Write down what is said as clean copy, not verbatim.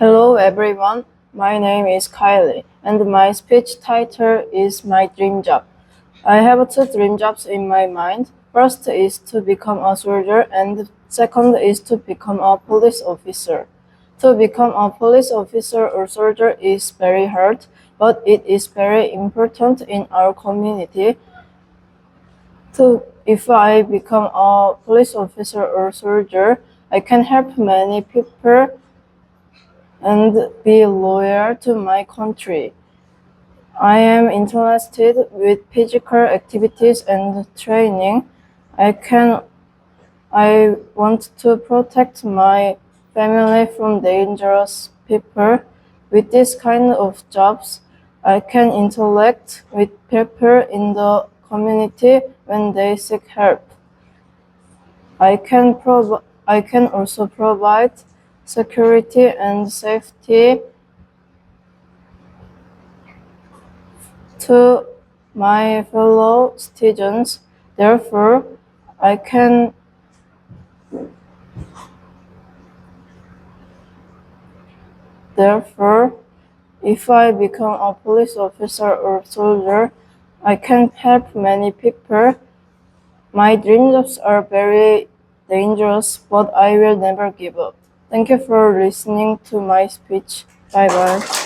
Hello everyone, my name is Kylie and my speech title is My Dream Job. I have two dream jobs in my mind. First is to become a soldier and second is to become a police officer. To become a police officer or soldier is very hard, but it is very important in our community. If I become a police officer or soldier, I can help many people and be loyal to my country. I am interested with physical activities and training. I want to protect my family from dangerous people. With this kind of jobs, I can interact with people in the community when they seek help. I can also provide security and safety to my fellow citizens. Therefore, I can Therefore, if I become a police officer or soldier, I can help many people. My dreams are very dangerous, but I will never give up. Thank you for listening to my speech. Bye bye.